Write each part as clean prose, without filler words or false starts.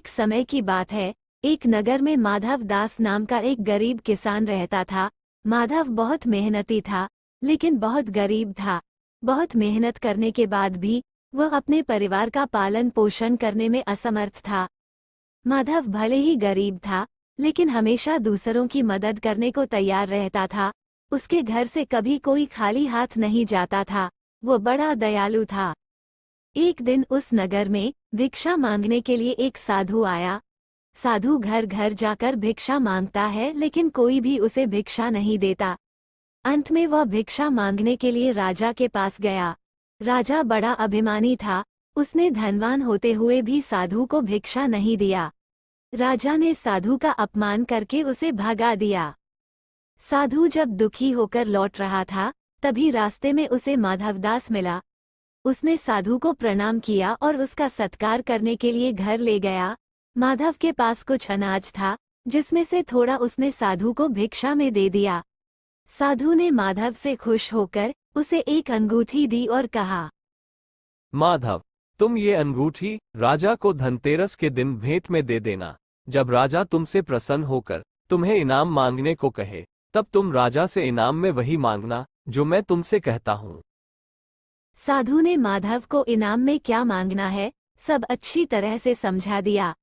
एक समय की बात है। एक नगर में माधव दास नाम का एक गरीब किसान रहता था। माधव बहुत मेहनती था, लेकिन बहुत गरीब था। बहुत मेहनत करने के बाद भी वह अपने परिवार का पालन पोषण करने में असमर्थ था। माधव भले ही गरीब था, लेकिन हमेशा दूसरों की मदद करने को तैयार रहता था। उसके घर से कभी कोई खाली हाथ नहीं जाता था। वो बड़ा दयालु था। एक दिन उस नगर में भिक्षा मांगने के लिए एक साधु आया। साधु घर घर जाकर भिक्षा मांगता है, लेकिन कोई भी उसे भिक्षा नहीं देता। अंत में वह भिक्षा मांगने के लिए राजा के पास गया। राजा बड़ा अभिमानी था। उसने धनवान होते हुए भी साधु को भिक्षा नहीं दिया। राजा ने साधु का अपमान करके उसे भगा दिया। साधु जब दुखी होकर लौट रहा था, तभी रास्ते में उसे माधवदास मिला। उसने साधु को प्रणाम किया और उसका सत्कार करने के लिए घर ले गया। माधव के पास कुछ अनाज था, जिसमें से थोड़ा उसने साधु को भिक्षा में दे दिया। साधु ने माधव से खुश होकर उसे एक अंगूठी दी और कहा, माधव, तुम ये अंगूठी राजा को धनतेरस के दिन भेंट में दे देना। जब राजा तुमसे प्रसन्न होकर तुम्हें इनाम मांगने को कहे, तब तुम राजा से इनाम में वही मांगना जो मैं तुमसे कहता हूँ। साधु ने माधव को इनाम में क्या मांगना है सब अच्छी तरह से समझा दिया।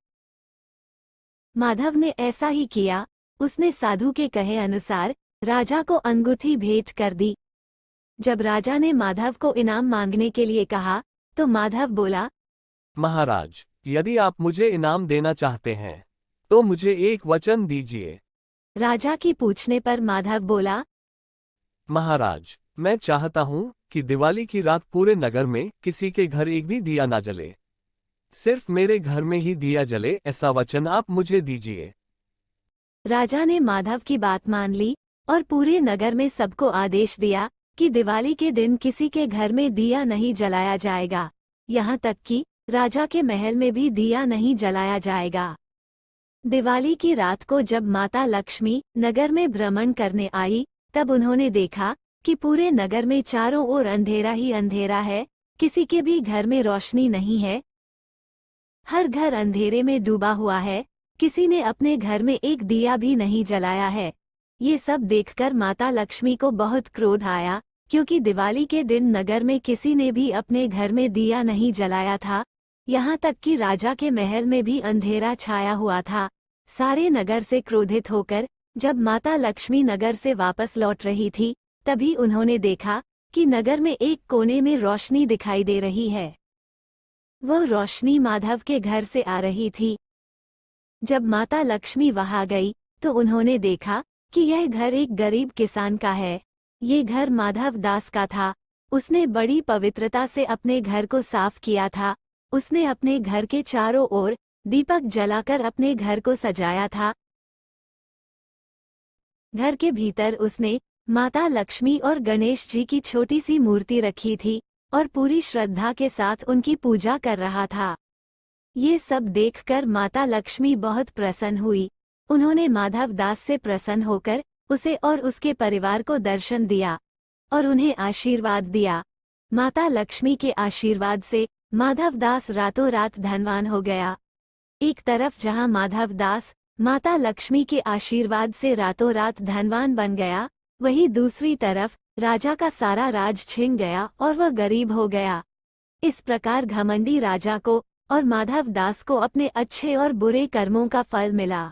माधव ने ऐसा ही किया। उसने साधु के कहे अनुसार राजा को अंगूठी भेंट कर दी। जब राजा ने माधव को इनाम मांगने के लिए कहा, तो माधव बोला, महाराज, यदि आप मुझे इनाम देना चाहते हैं, तो मुझे एक वचन दीजिए। राजा की पूछने पर माधव बोला, महाराज, मैं चाहता हूँ कि दिवाली की रात पूरे नगर में किसी के घर एक भी दिया ना जले। सिर्फ मेरे घर में ही दिया जले, ऐसा वचन आप मुझे दीजिए। राजा ने माधव की बात मान ली और पूरे नगर में सबको आदेश दिया कि दिवाली के दिन किसी के घर में दिया नहीं जलाया जाएगा। यहाँ तक कि राजा के महल में भी दिया नहीं जलाया जाएगा। दिवाली की रात को जब माता लक्ष्मी नगर में भ्रमण करने आई, तब उन्होंने देखा कि पूरे नगर में चारों ओर अंधेरा ही अंधेरा है। किसी के भी घर में रोशनी नहीं है। हर घर अंधेरे में डूबा हुआ है। किसी ने अपने घर में एक दिया भी नहीं जलाया है। ये सब देखकर माता लक्ष्मी को बहुत क्रोध आया, क्योंकि दिवाली के दिन नगर में किसी ने भी अपने घर में दिया नहीं जलाया था। यहाँ तक कि राजा के महल में भी अंधेरा छाया हुआ था। सारे नगर से क्रोधित होकर जब माता लक्ष्मी नगर से वापस लौट रही थी, तभी उन्होंने देखा कि नगर में एक कोने में रोशनी दिखाई दे रही है। वह रोशनी माधव के घर से आ रही थी। जब माता लक्ष्मी वहां गई, तो उन्होंने देखा कि यह घर एक गरीब किसान का है। ये घर माधव दास का था। उसने बड़ी पवित्रता से अपने घर को साफ किया था। उसने अपने घर के चारों ओर दीपक जलाकर अपने घर को सजाया था। घर के भीतर उसने माता लक्ष्मी और गणेश जी की छोटी सी मूर्ति रखी थी और पूरी श्रद्धा के साथ उनकी पूजा कर रहा था। ये सब देखकर माता लक्ष्मी बहुत प्रसन्न हुई। उन्होंने माधव दास से प्रसन्न होकर उसे और उसके परिवार को दर्शन दिया और उन्हें आशीर्वाद दिया। माता लक्ष्मी के आशीर्वाद से माधव दास रातों रात धनवान हो गया। एक तरफ जहां माधव दास माता लक्ष्मी के आशीर्वाद से रातों रात धनवान बन गया, वहीं दूसरी तरफ राजा का सारा राज छिन गया और वह गरीब हो गया। इस प्रकार घमंडी राजा को और माधव दास को अपने अच्छे और बुरे कर्मों का फल मिला।